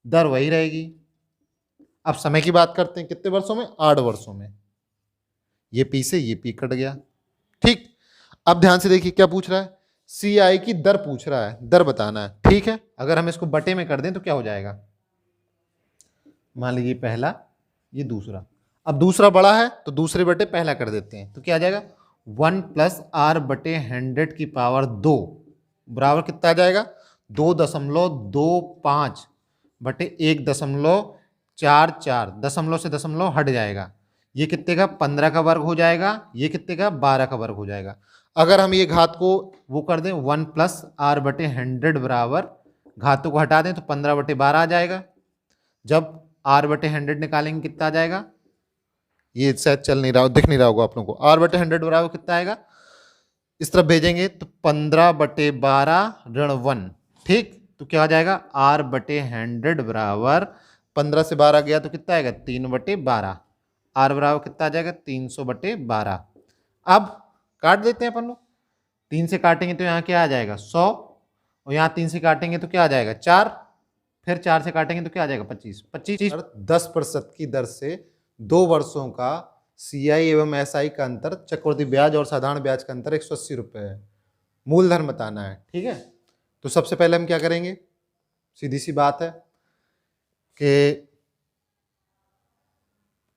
दर वही रहेगी। अब समय की बात करते हैं, कितने वर्षों में, 8 वर्षों में। ये पी से ये पी कट गया। ठीक, अब ध्यान से देखिए क्या पूछ रहा है, सी आई की दर पूछ रहा है, दर बताना है। ठीक है, अगर हम इसको बटे में कर दें तो क्या हो जाएगा, मान लीजिए पहला, ये दूसरा। अब दूसरा बड़ा है तो दूसरे बटे पहला कर देते हैं, तो क्या आ जाएगा 1 + r बटे 100 की पावर 2 बराबर कितना आ जाएगा, 2.25 बटे 1.44। दशमलव से दशमलव हट जाएगा, ये कितने का 15 का वर्ग हो जाएगा, ये कितने का 12 का वर्ग हो जाएगा। अगर हम ये घात को वो कर दें 1 + r बटे 100 बराबर, घातों को हटा दें तो 15 बटे 12 आ जाएगा। जब r बटे 100 निकालेंगे कितना आ जाएगा, ये शायद चल नहीं रहा, दिख नहीं रहा होगा आप लोगों को, r बटे 100 बराबर कितना आएगा, इस तरफ भेजेंगे तो 15 बटे 12 ऋण 1। ठीक, तो क्या आ जाएगा r बटे 100 बराबर 15 से 12 गया तो कितना आएगा 3 बटे 12, r बराबर कितना आ जाएगा 300 बटे 12। अब काट देते हैं अपन लोग, 3 से काटेंगे तो यहाँ क्या आ जाएगा 100, और यहाँ 3 से काटेंगे तो क्या आ जाएगा 4, फिर 4 से काटेंगे तो क्या आ जाएगा 25। 10% की दर से 2 वर्षों का सीआई एवं एसआई का अंतर, चक्रवृद्धि ब्याज और साधारण ब्याज का अंतर 180 रुपये है। मूलधन बताना है। ठीक है, तो सबसे पहले हम क्या करेंगे, सीधी सी बात है कि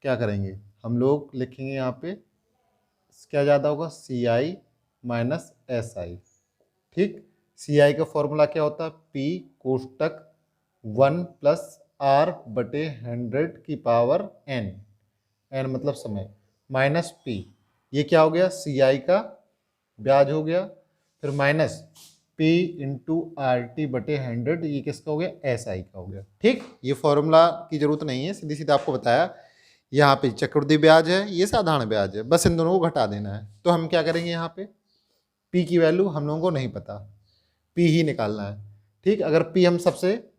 क्या करेंगे, हम लोग लिखेंगे यहाँ पे क्या ज़्यादा होगा, सी आई माइनस एस आई। ठीक, सी आई का फॉर्मूला क्या होता है, पी कोष्टक 1 + r बटे 100 की पावर n, n मतलब समय, माइनस पी, ये क्या हो गया सी आई का ब्याज हो गया, फिर minus P into R T बटे 100, ये किसका हो गया एस आई का हो गया। ठीक, ये फॉर्मूला की जरूरत नहीं है, सीधी सीधा आपको बताया। यहाँ पे चक्रवृद्धि ब्याज है, ये साधारण ब्याज है, बस इन दोनों को घटा देना है। तो हम क्या करेंगे, यहाँ पे पी की वैल्यू हम लोगों को नहीं पता, पी ही निकालना है। ठीक, अगर पी हम सबसे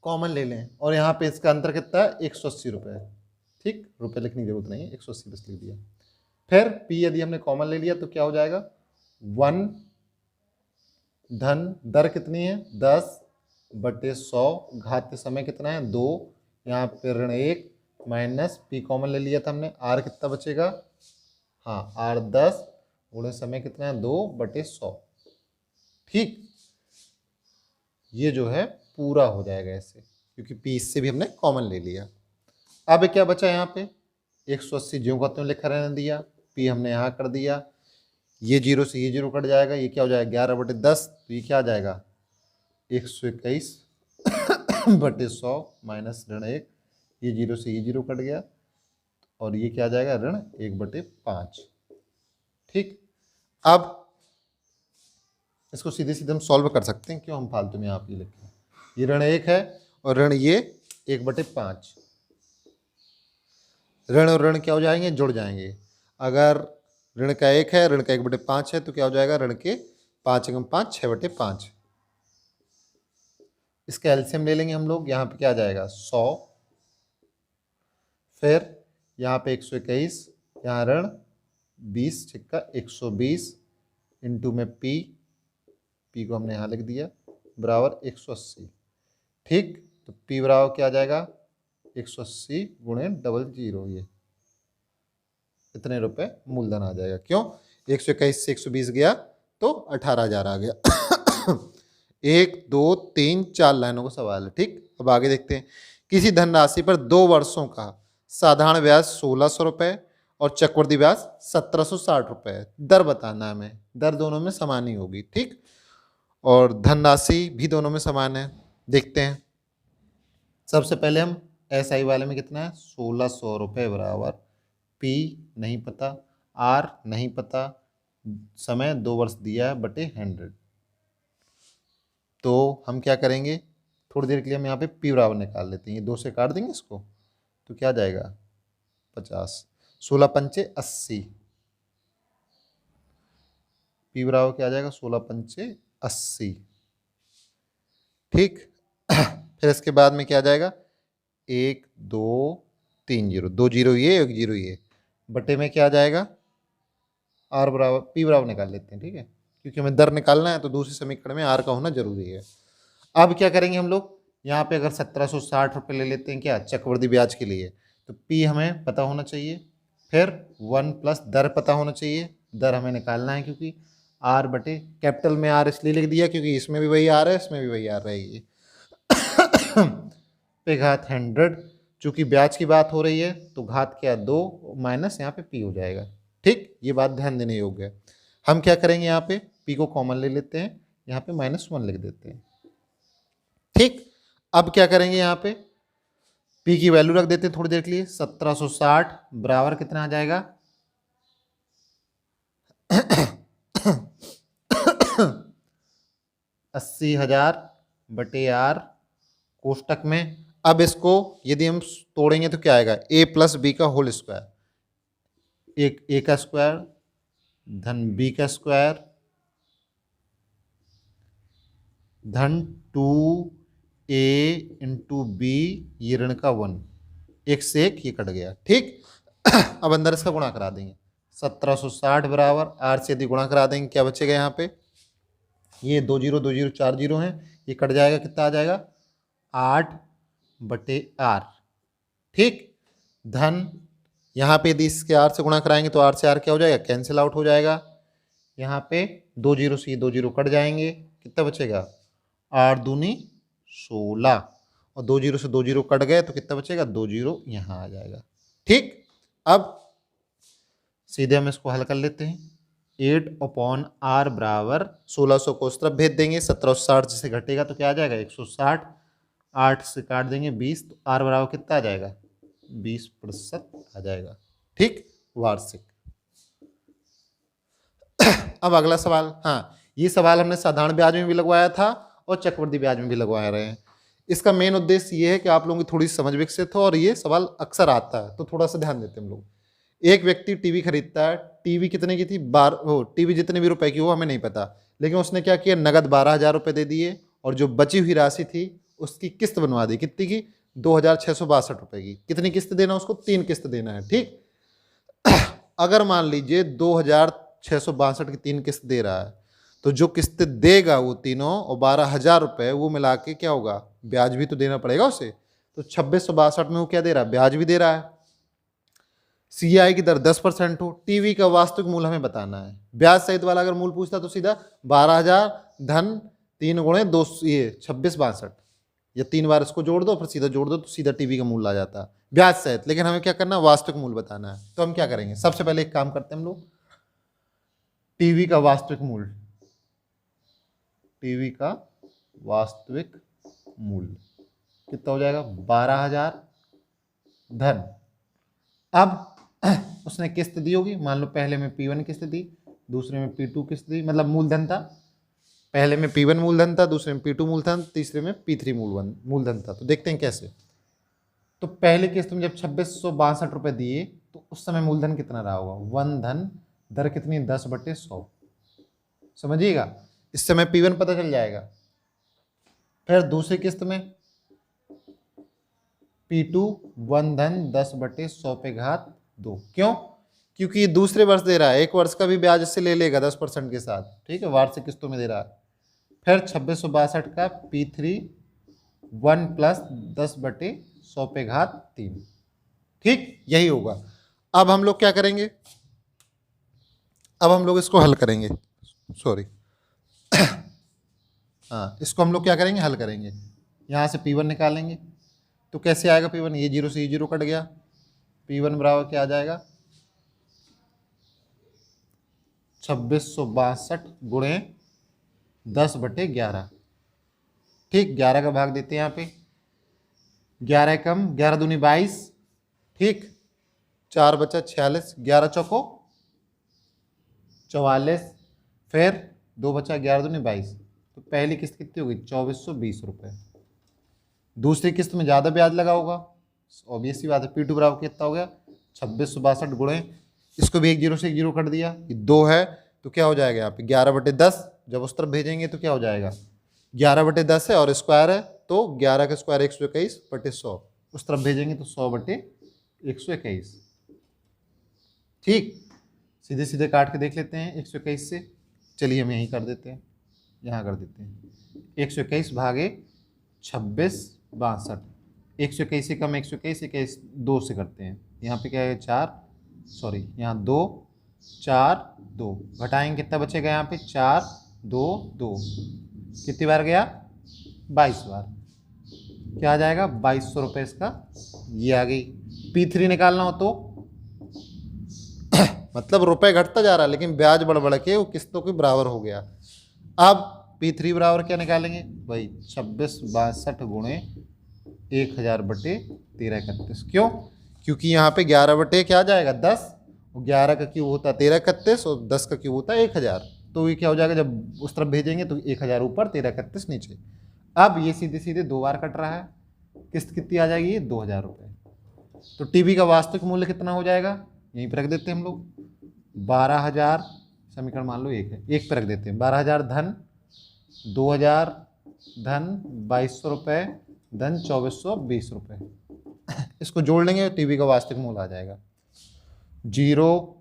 कॉमन ले लें और यहाँ पे इसका अंतर कितना है 180 रुपये। ठीक, रुपये लिखने की जरूरत नहीं है, 180 बस लिख दिया। फिर पी यदि हमने कॉमन ले लिया तो क्या हो जाएगा 1 धन दर कितनी है 10 बटे 100, घात समय कितना है 2, यहाँ पे ऋण 1 माइनस पी कॉमन ले लिया था हमने, आर कितना बचेगा, हाँ आर 10 गुणे समय कितना है 2 बटे 100। ठीक, ये जो है पूरा हो जाएगा ऐसे, क्योंकि पी इससे भी हमने कॉमन ले लिया। अब क्या बचा यहाँ पे 180 ज्यों का त्यों लिखा रहने दिया, पी हमने यहाँ कर दिया, ये 0 से ये 0 कट जाएगा, ये क्या हो जाएगा 11 बटे 10, तो ये क्या आ जाएगा 121 बटे 100 माइनस ऋण 1, ये 0 से ये 0 कट गया, और ये क्या आ जाएगा ऋण 1 बटे 5। ठीक, अब इसको सीधे सीधे हम सॉल्व कर सकते हैं, क्यों हम फालतू में आप ये लिखें, ये ऋण 1 है और ऋण ये 1 बटे 5, ऋण और ऋण क्या हो जाएंगे जुड़ जाएंगे। अगर ऋण का 1 है, ऋण का 1 बटे 5 है, तो क्या हो जाएगा ऋण के 5 एकम 5 6 बटे 5। इसका एलसीएम ले लेंगे हम लोग, यहाँ पे क्या आ जाएगा 100, फिर यहाँ पे 121, यहाँ ऋण 20 छिक्का 120 इंटू में पी को हमने यहाँ लिख दिया बराबर 180। ठीक, तो पी बराबर क्या आ जाएगा 180 गुणे 00, ये इतने रुपए मूलधन आ जाएगा। क्यों 121 से 120 गया तो 18,000 आ गया। 1 2 3 4 लाइनों का सवाल है। ठीक, अब आगे देखते हैं, किसी धनराशि पर 2 वर्षों का साधारण ब्याज 1600 रुपये और चक्रवृद्धि ब्याज 1760 रुपये, दर बताना है हमें, दर दोनों में समान ही होगी। ठीक, और धनराशि भी दोनों में समान है। देखते हैं, सबसे पहले हम एस आई वाले में कितना है 1600 रुपये बराबर, पी नहीं पता, आर नहीं पता, समय 2 वर्ष दिया है बटे 100। तो हम क्या करेंगे, थोड़ी देर के लिए हम यहाँ पे पी बराबर निकाल लेते हैं, ये 2 से काट देंगे इसको, तो क्या आ जाएगा 50, 16 पंचे 80, P बराबर क्या आ जाएगा 16 पंचे 80। ठीक फिर इसके बाद में क्या आ जाएगा 1 2 3 जीरो, 2 जीरो ये 1 जीरो ये, बटे में क्या आ जाएगा R बराबर P बराबर निकाल लेते हैं। ठीक है, क्योंकि हमें दर निकालना है तो दूसरे समीकरण में R का होना जरूरी है। अब क्या करेंगे हम लोग, यहाँ पे अगर 1760 रुपये ले लेते हैं क्या चक्रवृद्धि ब्याज के लिए, तो P हमें पता होना चाहिए, फिर 1 प्लस दर पता होना चाहिए, दर हमें निकालना है क्योंकि R बटे कैपिटल में R इसलिए लिख दिया क्योंकि इसमें भी वही R है इसमें भी वही R रहेगी पे घात 100, चूंकि ब्याज की बात हो रही है तो घात क्या 2 माइनस यहाँ पे P हो जाएगा। ठीक, ये बात ध्यान देने योग्य है। हम क्या करेंगे यहाँ पे P को कॉमन ले लेते हैं, यहाँ पे -1 लिख देते हैं। ठीक, अब क्या करेंगे यहाँ पे P की वैल्यू रख देते हैं थोड़ी देर के लिए, 1760 बराबर कितना आ जाएगा 80,000 बटे R कोष्टक में। अब इसको यदि हम तोड़ेंगे तो क्या आएगा A प्लस बी का होल स्क्वायर, एक A का स्क्वायर धन B का स्क्वायर धन 2A इंटू बी, ये ऋण का 1, एक से एक ये कट गया। ठीक अब अंदर इसका गुणा करा देंगे, 1760 बराबर R से यदि गुणा करा देंगे क्या बचेगा यहाँ पे, ये 2 जीरो 2 जीरो 4 जीरो हैं, ये कट जाएगा, कितना आ जाएगा 8 बटे R। ठीक, धन यहाँ पे यदि इसके R से गुणा कराएंगे तो R से R क्या हो जाएगा कैंसिल आउट हो जाएगा, यहाँ पे 2 जीरो से 2 जीरो कट जाएंगे, कितना बचेगा 8 दूनी 16, और 2 जीरो से 2 जीरो कट गए तो कितना बचेगा 2 जीरो यहाँ आ जाएगा। ठीक, अब सीधे हम इसको हल कर लेते हैं, 8/R बराबर 1600 को उस तरफ भेज देंगे, 1760 से घटेगा तो क्या आ जाएगा 160, 8 से काट देंगे 20, तो R बराबर कितना आ जाएगा 20% आ जाएगा। ठीक, वार्षिक। अब अगला सवाल, हाँ ये सवाल हमने साधारण ब्याज में भी लगवाया था और चक्रवृद्धि ब्याज में भी लगवा रहे हैं। इसका मेन उद्देश्य ये है कि आप लोगों की थोड़ी समझ विकसित हो, और ये सवाल अक्सर आता है तो थोड़ा सा ध्यान देते हैं हम लोग। एक व्यक्ति टीवी खरीदता है, टीवी कितने की थी टीवी जितने भी रुपए की हो हमें नहीं पता, लेकिन उसने क्या किया नगद 12,000 रुपये दे दिए, और जो बची हुई राशि थी उसकी किस्त बनवा दी, कितनी की 2,662 रुपये की। कितनी किस्त देना उसको 3 किस्त देना है। ठीक अगर मान लीजिए 2,662 की 3 किस्त दे रहा है, तो जो किस्त देगा वो तीनों और 12,000 रुपये वो मिला के क्या होगा ब्याज भी तो देना पड़ेगा उसे, तो 2662 में वो क्या दे रहा है ब्याज भी दे रहा है। CI की दर 10% हो, टीवी का वास्तविक मूल्य हमें बताना है। ब्याज सहित वाला अगर मूल पूछता तो सीधा 12,000 धन 3 गुणे 2 ये 2662, या 3 बार इसको जोड़ दो फिर सीधा जोड़ दो तो सीधा टीवी का मूल्य आ जाता है ब्याज सहित। लेकिन हमें क्या करना है वास्तविक मूल्य बताना है, तो हम क्या करेंगे सबसे पहले एक काम करते हैं हम लोग, टीवी का वास्तविक मूल्य, टीवी का वास्तविक मूल्य कितना हो जाएगा 12,000 धन, अब उसने किस्त दी होगी, मान लो पहले में P1 किस्त दी, दूसरे में P2 किस्त दी, मतलब मूलधन था, पहले में P1 मूलधन था, दूसरे में P2 मूलधन, तीसरे में P3 मूलधन था। तो देखते हैं कैसे। तो पहले किस्त में जब 2662 रुपये दिए तो उस समय मूलधन कितना रहा होगा 1 धन, दर कितनी 10/100, समझिएगा, इस समय P1 पता चल जाएगा। फिर दूसरी किस्त में P2 1 धन 10/100 पे घात 2, क्यों, क्योंकि ये दूसरे वर्ष दे रहा है, एक वर्ष का भी ब्याज इससे ले लेगा 10% के साथ। ठीक है, वार्षिक किस्तों में दे रहा है। फिर 2662 का P3 1 प्लस 10/100 पे घात 3। ठीक, यही होगा। अब हम लोग क्या करेंगे, अब हम लोग इसको हल करेंगे, सॉरी हाँ इसको हम लोग क्या करेंगे हल करेंगे, यहाँ से P1 निकालेंगे तो कैसे आएगा P1, ये 0 से ये 0 कट गया, P1 बराबर क्या आ जाएगा 2662 गुणे 10/11। ठीक, 11 का भाग देते हैं यहाँ पे, 11 कम 11 दूनी 22, ठीक 4 बचा 46, 11 चौको 44, फिर 2 बचा 11 दूनी 22, तो पहली किस्त कितनी होगी 2420 रुपये। दूसरी किस्त में ज़्यादा ब्याज लगा होगा, ऑब्वियस सी बात है। P2 बराबर कितना हो गया 2662 गुणे, इसको भी 1 0 से 1 0 कट दिया, ये 2 है, तो क्या हो जाएगा यहाँ पे 11/10, जब उस तरफ भेजेंगे तो क्या हो जाएगा 11/10 है और स्क्वायर है तो 11 का स्क्वायर 121/100, उस तरफ भेजेंगे तो 100/121। ठीक, सीधे सीधे काट के देख लेते हैं 121 से। चलिए हम यहीं कर देते हैं, यहाँ कर देते हैं 121 भागे 26/62। 121 से कम 121, 21 2 से करते हैं, यहाँ पे क्या है 4, सॉरी यहाँ 2 4 2, घटाएंगे कितना बचेगा यहाँ पे 4 2 2, कितनी बार गया 22 बार, क्या आ जाएगा 2200 रुपये इसका, ये आ गई। P3 निकालना हो तो मतलब रुपए घटता जा रहा है लेकिन ब्याज बढ़ बढ़ के वो किस्तों के बराबर हो गया। अब P3 बराबर क्या निकालेंगे भाई 26/62 गुणे 1000/1331। क्यों? क्योंकि यहाँ पे 11 क्या आ जाएगा 10, और 11 का क्यूब होता है 1331 और 10 का क्यूब होता है 1000, तो ये क्या हो जाएगा जब उस तरफ भेजेंगे तो 1000 ऊपर 1331 नीचे। अब ये सीधे सीधे 2 बार कट रहा है, किस्त कितनी आ जाएगी 2000 रुपये। तो टीवी का वास्तविक मूल्य कितना हो जाएगा, यहीं पर रख देते हैं हम लोग 12,000, समीकरण मान लो एक है, एक पर रख देते हैं 12,000 धन 2,000 धन 2200 रुपये धन 2420 रुपये। इसको जोड़ लेंगे टीवी का वास्तविक मूल्य आ जाएगा 0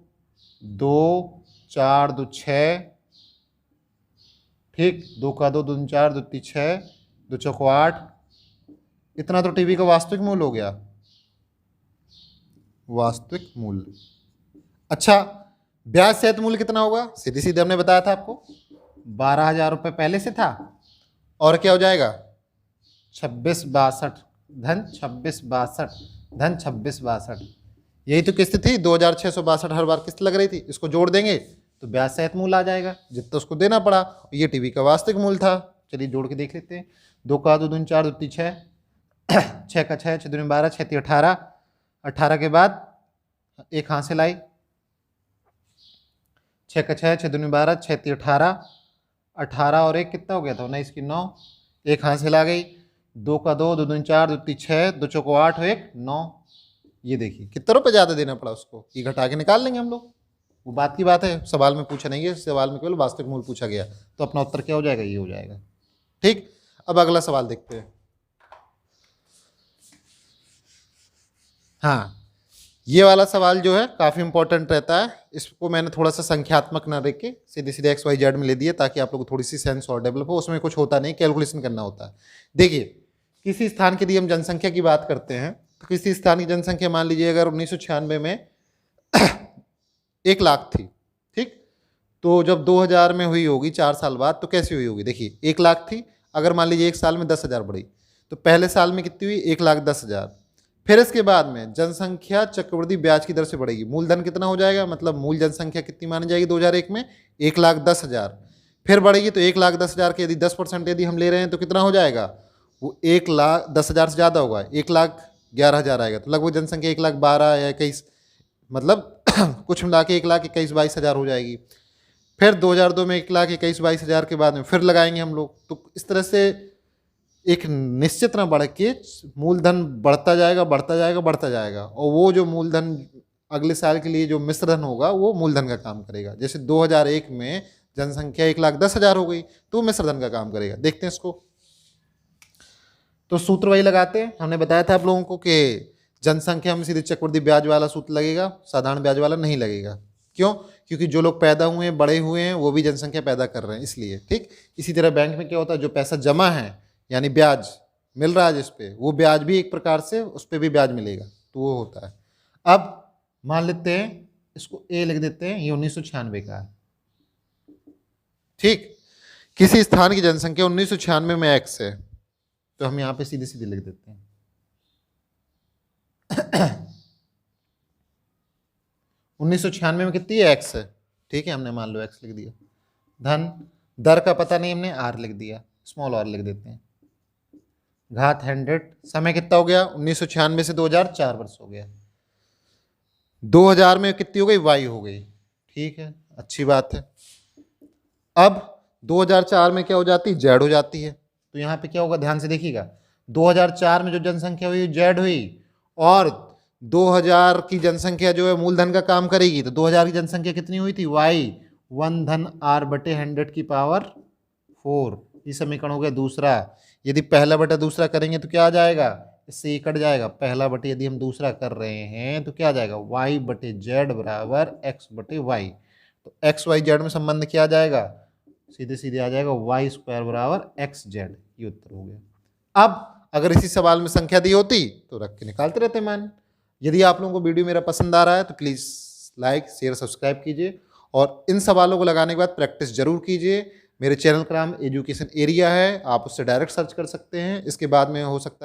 2 4 2 6, ठीक, 2 का 2 2 4 2 3 6 2 चौको 8, इतना तो टीवी का वास्तविक मूल्य हो गया, वास्तविक मूल्य। अच्छा, ब्याज सहित मूल्य कितना होगा, सीधे सीधे हमने बताया था आपको 12,000 रुपये पहले से था, और क्या हो जाएगा 26/62 धन 26/62 धन 26/62, यही तो किस्त थी 2,662 हर बार किस्त लग रही थी, इसको जोड़ देंगे तो ब्याज सहित मूल्य आ जाएगा जितना उसको देना पड़ा, ये टीवी का वास्तविक मूल्य था। चलिए जोड़ के देख लेते हैं, 2 का 2 2 4 2 3 6, 6 का 6 6 2 12 6 3 18, 18 के बाद एक हाथ से लाई, 6 का 6 6 2 12 6 3 18, 18 और एक कितना हो गया था 19 की 9, एक हाथ से ला गई, 2 का 2 2 2 4 2 3 6 2 चौको 8 और एक 9, ये देखिए कितना रुपये ज़्यादा देना पड़ा उसको, ये घटा के निकाल लेंगे हम लोग, वो बात की बात है, सवाल में पूछा नहीं है, सवाल में केवल वास्तविक मूल्य पूछा गया, तो अपना उत्तर क्या हो जाएगा, ये हो जाएगा। ठीक, अब अगला सवाल देखते हैं। हाँ, ये वाला सवाल जो है काफ़ी इंपॉर्टेंट रहता है, इसको मैंने थोड़ा सा संख्यात्मक ना देख के सीधे सीधे XYZ में ले दिया ताकि आप लोग को थोड़ी सी सेंस और डेवलप हो, उसमें कुछ होता नहीं, कैलकुलेशन करना होता है। देखिए, किसी स्थान के लिए हम जनसंख्या की बात करते हैं, तो किसी स्थान की जनसंख्या मान लीजिए अगर 1996 में 1 लाख थी, ठीक, तो जब 2000 में हुई होगी 4 साल बाद, तो कैसी हुई होगी, देखिए 1 लाख थी, अगर मान लीजिए 1 साल में 10,000 बढ़ी, तो पहले साल में कितनी हुई 1,10,000, फिर इसके बाद में जनसंख्या चक्रवृद्धि ब्याज की दर से बढ़ेगी, मूलधन कितना हो जाएगा, मतलब मूल जनसंख्या कितनी मानी जाएगी 2001 में 1,10,000, फिर बढ़ेगी तो 1,10,000 के यदि 10% यदि हम ले रहे हैं तो कितना हो जाएगा, वो 1,10,000 से ज़्यादा होगा, 1,11,000 आएगा, तो लगभग जनसंख्या 1,12,000 या 21, मतलब कुछ मिला के 1,21,22,000 हो जाएगी। फिर 2002 में 1,21,22,000 के बाद में फिर लगाएंगे हम लोग, तो इस तरह से एक निश्चित न बढ़ के मूलधन बढ़ता जाएगा बढ़ता जाएगा बढ़ता जाएगा, और वो जो मूलधन अगले साल के लिए जो मिश्रधन होगा वो मूलधन का काम करेगा। जैसे 2001 में जनसंख्या 1,10,000 हो गई तो मिश्रधन का काम करेगा। देखते हैं इसको, तो सूत्र वही लगाते हैं, हमने बताया था आप लोगों को कि जनसंख्या में सीधे चक्रवृद्धि ब्याज वाला सूत्र लगेगा, साधारण ब्याज वाला नहीं लगेगा। क्यों? क्योंकि जो लोग पैदा हुए हैं बड़े हुए हैं वो भी जनसंख्या पैदा कर रहे हैं, इसलिए। ठीक, इसी तरह बैंक में क्या होता है, जो पैसा जमा है यानी ब्याज मिल रहा है जिस पे, वो ब्याज भी एक प्रकार से उस पर भी ब्याज मिलेगा, तो वो होता है। अब मान लेते हैं इसको ए लिख देते हैं, ये 1996 का है। ठीक, किसी स्थान की जनसंख्या 1996 में x है, तो हम यहाँ पे सीधे सीधे लिख देते हैं 1996 में कितनी है x है, ठीक है, हमने मान लो x लिख दिया, धन दर का पता नहीं हमने r लिख दिया, स्मॉल r लिख देते हैं, घात 100, समय कितना हो गया 1996 से 2004 वर्ष हो गया, 2000 में कितनी हो गई y हो गई, ठीक है, अच्छी बात है। अब 2004 में क्या हो जाती है, z हो जाती है, तो यहाँ पे क्या होगा ध्यान से देखिएगा, 2004 में जो जनसंख्या हुई z हुई, और 2000 की जनसंख्या जो है मूलधन का काम करेगी, तो 2000 की जनसंख्या कितनी हुई थी y, 1 धन r बटे 100 की पावर 4। ये समीकरण हो गया दूसरा। यदि पहला बटा दूसरा करेंगे तो क्या आ जाएगा, इससे ये कट जाएगा। पहला बटे यदि हम दूसरा कर रहे हैं तो क्या आ जाएगा, y बटे जेड बराबर x बटे वाई। तो एक्स वाई जेड में संबंध क्या आ जाएगा, सीधे सीधे आ जाएगा वाई स्क्वायर बराबर एक्स जेड। ये उत्तर हो गया। अब अगर इसी सवाल में संख्या दी होती तो रख के निकालते रहते मान। यदि आप लोगों को वीडियो मेरा पसंद आ रहा है तो प्लीज़ लाइक शेयर सब्सक्राइब कीजिए और इन सवालों को लगाने के बाद प्रैक्टिस जरूर कीजिए। मेरे चैनल का नाम एजुकेशन एरिया है, आप उससे डायरेक्ट सर्च कर सकते हैं। इसके बाद में हो सकता है